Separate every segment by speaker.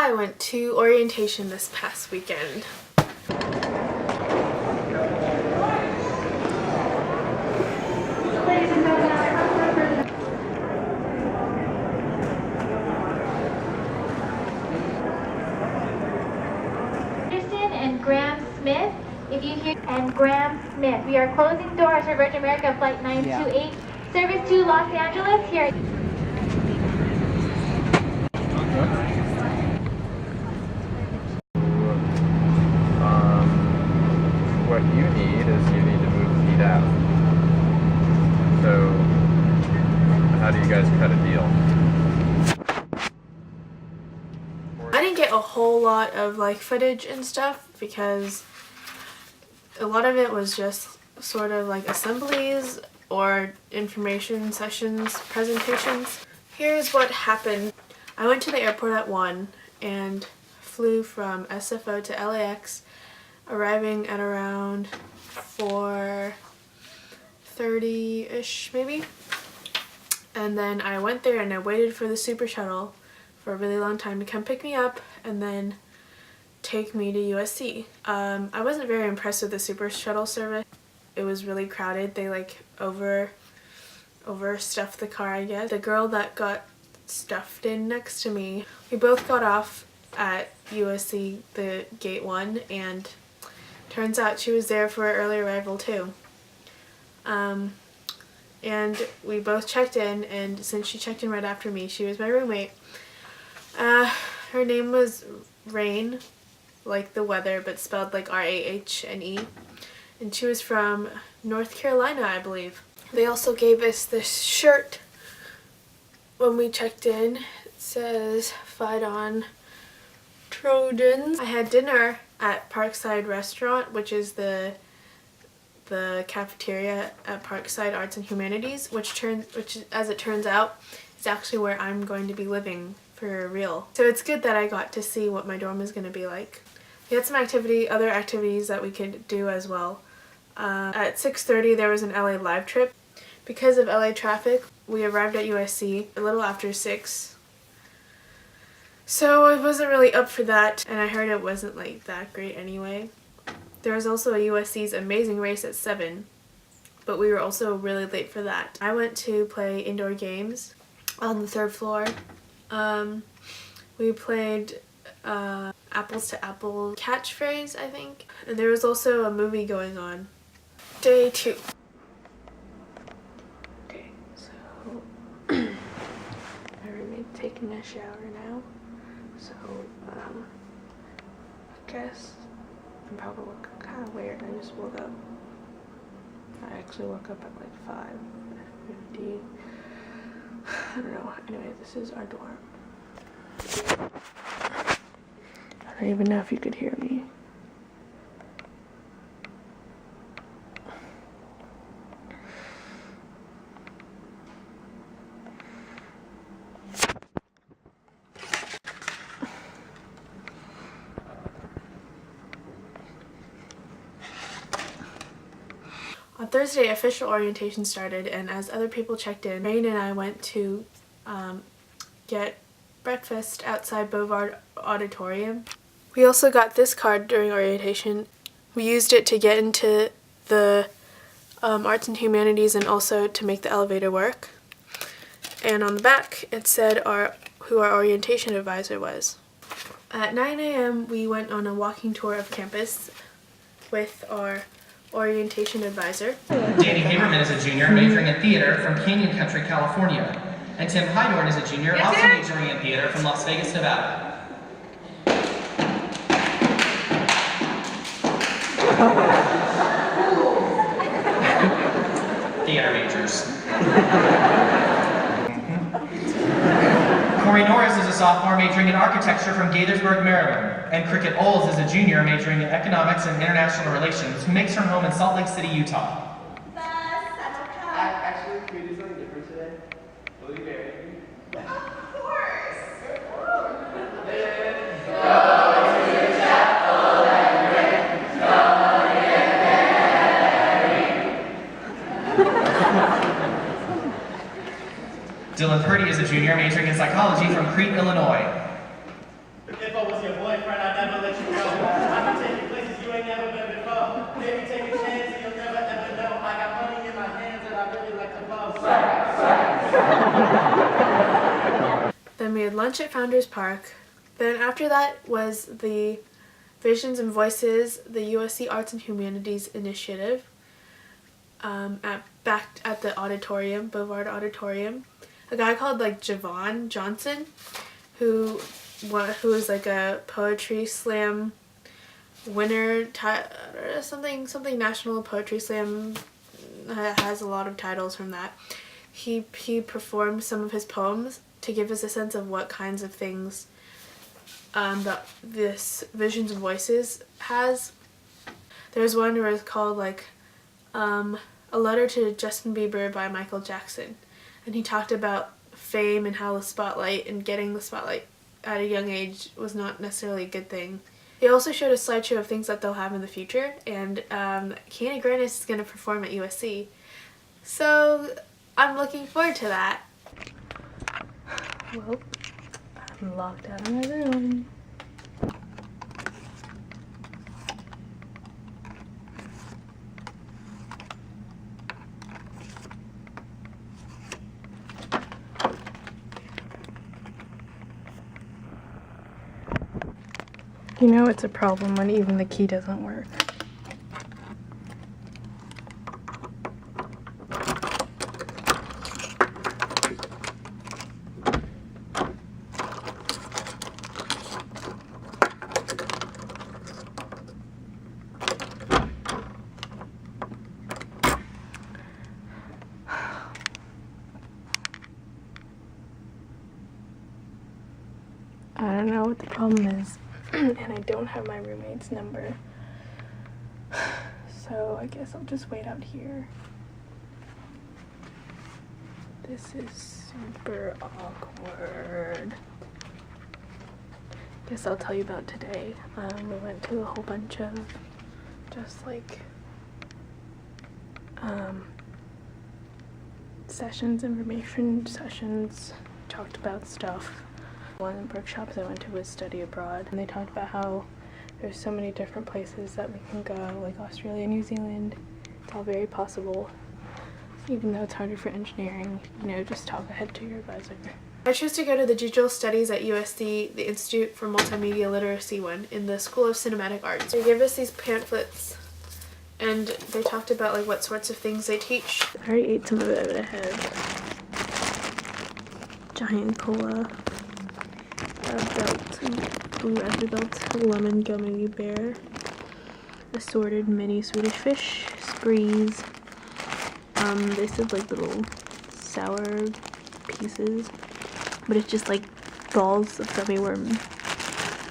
Speaker 1: I went to orientation this past weekend.
Speaker 2: And Graham Smith, if you hear, and Graham Smith. We are closing doors for Virgin America Flight 928, service to Los Angeles here.
Speaker 3: What you need is you need to move the feet out. So, how do you guys cut a deal?
Speaker 1: I didn't get a whole lot of like footage and stuff because a lot of it was just sort of like assemblies or information sessions, presentations. Here's what happened. I went to the airport at 1 and flew from SFO to LAX, arriving at around 4:30-ish maybe. And then I went there and I waited for the Super Shuttle for a really long time to come pick me up and then take me to USC. I wasn't very impressed with the Super Shuttle service. It was really crowded. They like overstuffed the car, I guess. The girl that got stuffed in next to me, we both got off at USC, the gate 1, and turns out she was there for an early arrival too. And we both checked in, and since she checked in right after me, she was my roommate. Her name was Rain, like the weather, but spelled like R-A-H-N-E. And she was from North Carolina, I believe. They also gave us this shirt when we checked in. It says, "Fight on, Trojans." I had dinner at Parkside Restaurant, which is the cafeteria at Parkside Arts and Humanities, which as it turns out is actually where I'm going to be living for real. So it's good that I got to see what my dorm is going to be like. We had some other activities that we could do as well. At 6:30 there was an LA live trip. Because of LA traffic, we arrived at USC a little after 6. So I wasn't really up for that, and I heard it wasn't like that great anyway. There was also a USC's Amazing Race at 7, but we were also really late for that. I went to play indoor games on the 3rd floor. We played Apples to Apple catchphrase, I think. And there was also a movie going on. Day 2. Okay, so my roommate's taking a shower now. So, I guess I'm probably kind of weird. I just woke up. I actually woke up at like 5:50. I don't know. Anyway, this is our dorm. I don't even know if you could hear me. On Thursday, official orientation started, and as other people checked in, Rain and I went to get breakfast outside Bovard Auditorium. We also got this card during orientation. We used it to get into the Arts and Humanities and also to make the elevator work. And on the back it said who our orientation advisor was. At 9 a.m. we went on a walking tour of campus with our orientation advisor.
Speaker 4: Danny Haberman is a junior majoring in theater from Canyon Country, California. And Tim Hydorn is a junior also majoring in theater from Las Vegas, Nevada. Theater majors. Corey Norris is a sophomore majoring in architecture from Gaithersburg, Maryland. And Cricket Oles is a junior majoring in economics and international relations who makes her home in Salt Lake City, Utah.
Speaker 3: Actually, can we do something different today? Will you marry me?
Speaker 5: Of course!
Speaker 4: Dylan Purdy is a junior majoring in psychology from Crete, Illinois.
Speaker 6: If I was your boyfriend, I'd never let you go. I can take you places you ain't never been before. Maybe take a chance and you'll never ever know. I got money in my hands and I really like to blow.
Speaker 1: Then we had lunch at Founders Park. Then after that was the Visions and Voices, the USC Arts and Humanities Initiative back at the auditorium, Bovard Auditorium. A guy called like Javon Johnson, who was like a poetry slam winner, something national poetry slam, has a lot of titles from that. He performed some of his poems to give us a sense of what kinds of things this Visions and Voices has. There's one where it's called like A Letter to Justin Bieber by Michael Jackson, and he talked about fame and how the spotlight and getting the spotlight at a young age was not necessarily a good thing. He also showed a slideshow of things that they'll have in the future, and Kiana Grannis is going to perform at USC, so I'm looking forward to that. Well, I'm locked out of my room. You know it's a problem when even the key doesn't work. I don't know what the problem is. And I don't have my roommate's number, so I guess I'll just wait out here. This is super awkward. Guess I'll tell you about today. We went to a whole bunch of just like sessions, information sessions, talked about stuff. One of the workshops I went to was Study Abroad, and they talked about how there's so many different places that we can go, like Australia, New Zealand. It's all very possible, even though it's harder for engineering. You know, just talk ahead to your advisor. I chose to go to the Digital Studies at USC, the Institute for Multimedia Literacy one, in the School of Cinematic Arts. They gave us these pamphlets, and they talked about like what sorts of things they teach. I already ate some of it, but I had giant cola, belt, blue raspberry belt, lemon gummy bear, assorted mini Swedish fish, sprees. They said like little sour pieces, but it's just like balls of gummy worm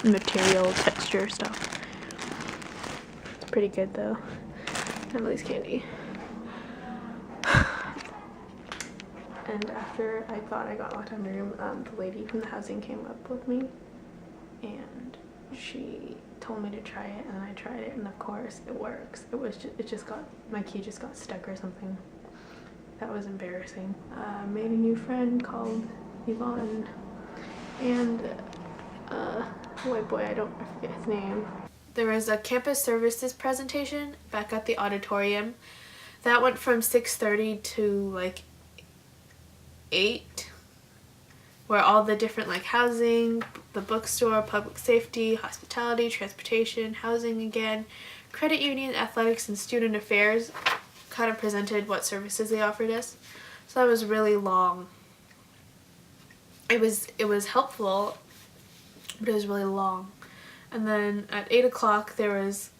Speaker 1: material, texture stuff. It's pretty good though. Emily's candy. And after I thought I got locked out of my room, the lady from the housing came up with me, and she told me to try it, and I tried it, and of course it works. My key just got stuck or something. That was embarrassing. Made a new friend called Yvonne, and white boy, I forget his name. There was a campus services presentation back at the auditorium. That went from 6:30 to like 8, where all the different like housing, the bookstore, public safety, hospitality, transportation, housing again, credit union, athletics, and student affairs kind of presented what services they offered us. So that was really long. It was helpful, but it was really long. And then at 8 o'clock there was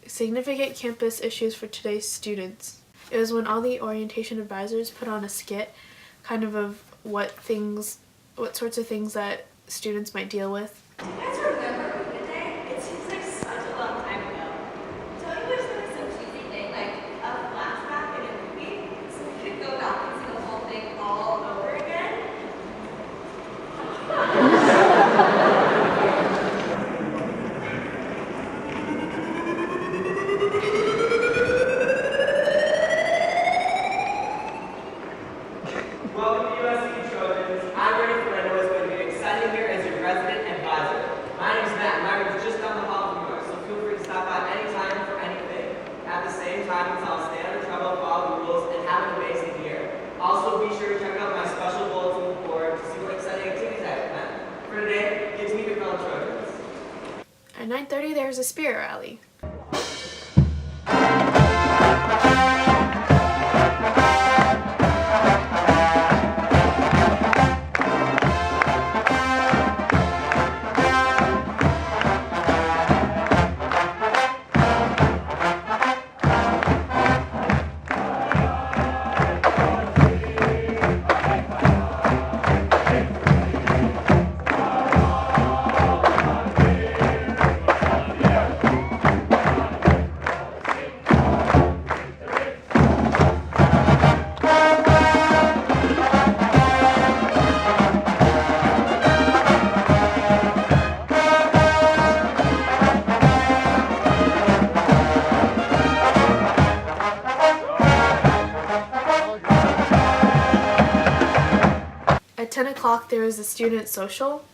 Speaker 1: significant campus issues for today's students. It was when all the orientation advisors put on a skit kind of what sorts of things that students might deal with.
Speaker 5: Do you guys remember Open Day? It seems like such a long time ago. Don't you wish there was some cheesy thing, like a flashback in a movie, so we could go back and see the whole thing all over again?
Speaker 6: Welcome to USC Trojans. I'm Brady Fernando, who's going to be excited here as your resident advisor. My
Speaker 1: 9:30 there was a spirit rally. At 10 o'clock there was a student social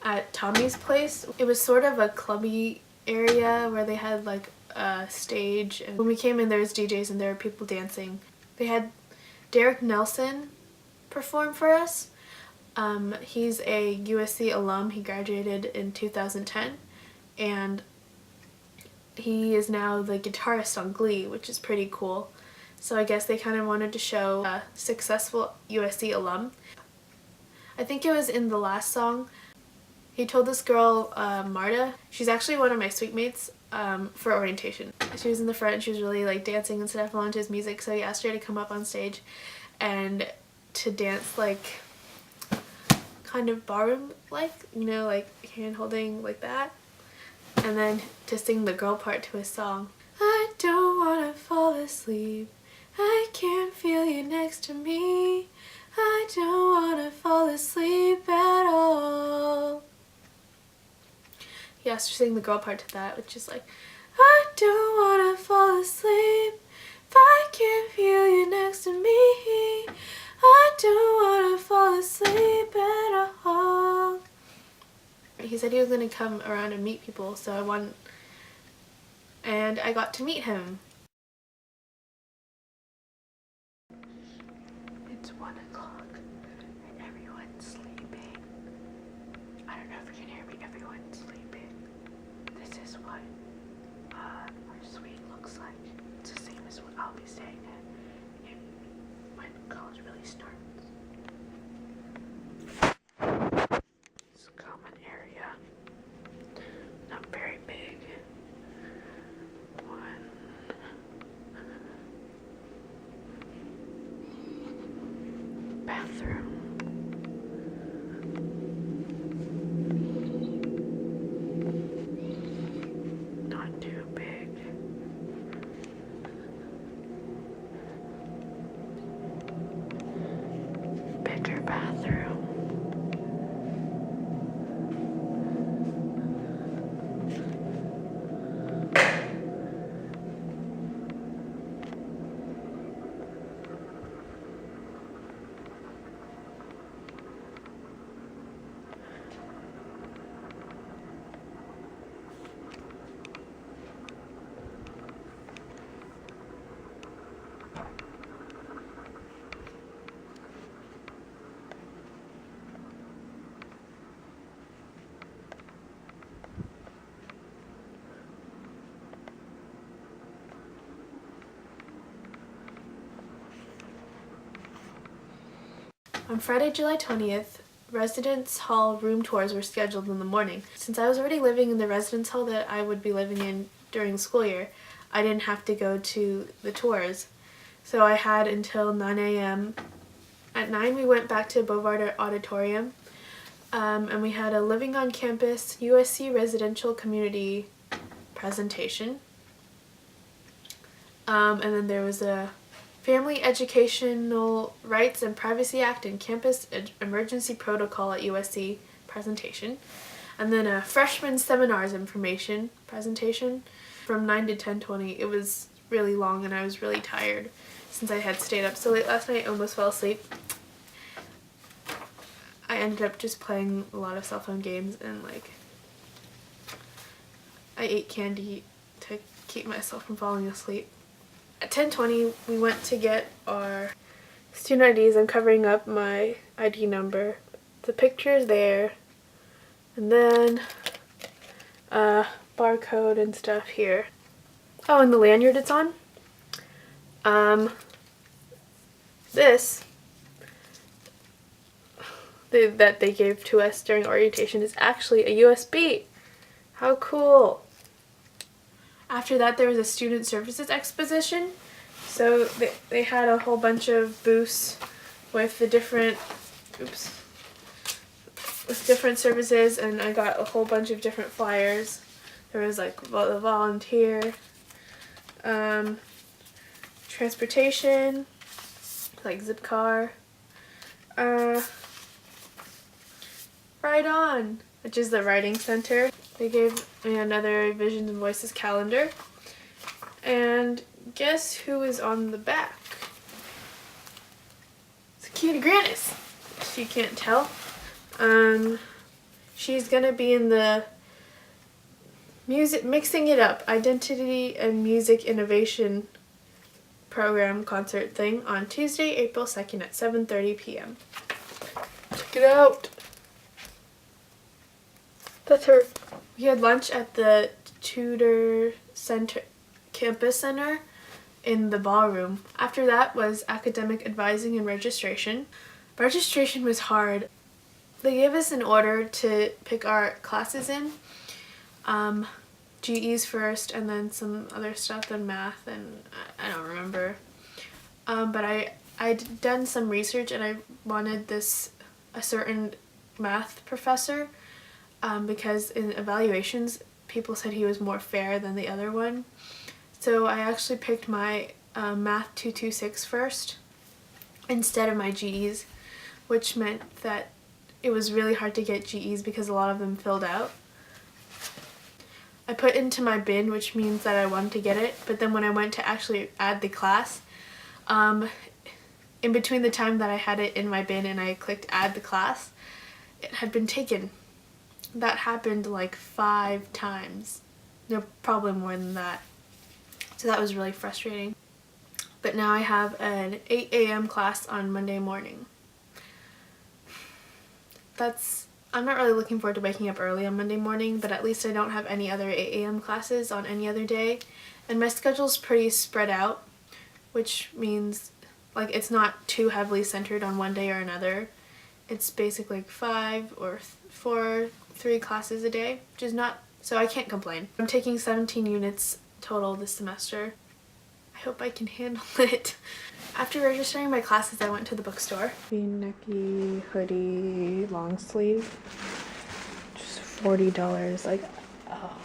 Speaker 1: at Tommy's place. It was sort of a clubby area where they had like a stage, and when we came in there was DJs and there were people dancing. They had Derek Nelson perform for us. He's a USC alum. He graduated in 2010 and he is now the guitarist on Glee, which is pretty cool. So I guess they kind of wanted to show a successful USC alum. I think it was in the last song. He told this girl, Marta, she's actually one of my suite mates for orientation. She was in the front, she was really like dancing and stuff along to his music, so he asked her to come up on stage and to dance like kind of ballroom-like, you know, like hand holding like that, and then to sing the girl part to his song. I don't wanna fall asleep, I can't feel you next to me, I don't wanna fall asleep at all. He asked her to sing the girl part to that, which is like, I don't wanna fall asleep if I can't feel you next to me, I don't wanna fall asleep at all. He said he was gonna come around and meet people, so I got to meet him. It's 1 o'clock and everyone's sleeping. I don't know if you can hear me, everyone's sleeping. This is what our suite looks like. It's the same as what I'll be staying at when college really starts. It's a common area. Not very big. Bathroom. Not too big. Bigger bathroom. On Friday, July 20th, residence hall room tours were scheduled in the morning. Since I was already living in the residence hall that I would be living in during the school year, I didn't have to go to the tours. So I had until 9 a.m. At 9 we went back to Bovard Auditorium and we had a Living on Campus USC Residential Community presentation. And then there was a Family Educational Rights and Privacy Act and Campus Emergency Protocol at USC presentation. And then a Freshman Seminars Information presentation from 9 to 10:20. It was really long and I was really tired since I had stayed up so late last night. I almost fell asleep. I ended up just playing a lot of cell phone games and like I ate candy to keep myself from falling asleep. At 10:20 we went to get our student IDs. I'm covering up my ID number. The picture is there. And then barcode and stuff here. Oh, and the lanyard it's on. This that they gave to us during orientation is actually a USB. How cool! After that, there was a student services exposition. So they had a whole bunch of booths with the different, with different services, and I got a whole bunch of different flyers. There was like the volunteer, transportation, like Zipcar, Ride On, which is the writing center. They gave me another Visions and Voices calendar. And guess who is on the back? It's Akita Grannis, if you can't tell. She's gonna be in the music Mixing It Up Identity and Music Innovation program concert thing on Tuesday, April 2nd at 7:30 p.m. Check it out. That's her. We had lunch at the Tudor Center Campus Center in the ballroom. After that was academic advising and registration. Registration was hard. They gave us an order to pick our classes in. GEs first and then some other stuff in math, and I don't remember. But I'd done some research and I wanted a certain math professor because in evaluations people said he was more fair than the other one. So I actually picked my Math 226 first instead of my GEs, which meant that it was really hard to get GEs because a lot of them filled out. I put into my bin, which means that I wanted to get it, but then when I went to actually add the class, in between the time that I had it in my bin and I clicked add the class, it had been taken. That happened like 5 times. No, probably more than that. So that was really frustrating. But now I have an 8 a.m. class on Monday morning. I'm not really looking forward to waking up early on Monday morning, but at least I don't have any other 8 a.m. classes on any other day. And my schedule's pretty spread out, which means like it's not too heavily centered on one day or another. It's basically like 5 or 3 classes a day, which is not, so I can't complain. I'm taking 17 units total this semester. I hope I can handle it. After registering my classes, I went to the bookstore. V-necky hoodie long sleeve, just $40. Like,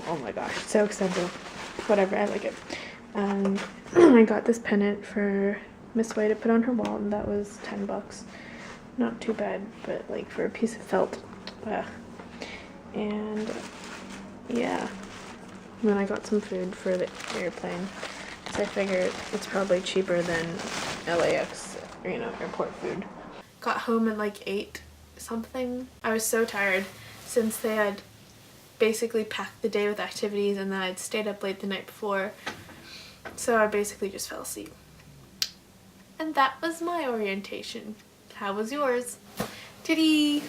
Speaker 1: oh my gosh, so expensive. Whatever, I like it. And I got this pennant for Miss Way to put on her wall, and that was $10. Not too bad, but like for a piece of felt. And yeah. And then I got some food for the airplane. So I figured it's probably cheaper than LAX, airport food. Got home at like 8 something. I was so tired since they had basically packed the day with activities and then I'd stayed up late the night before. So I basically just fell asleep. And that was my orientation. How was yours? Titty!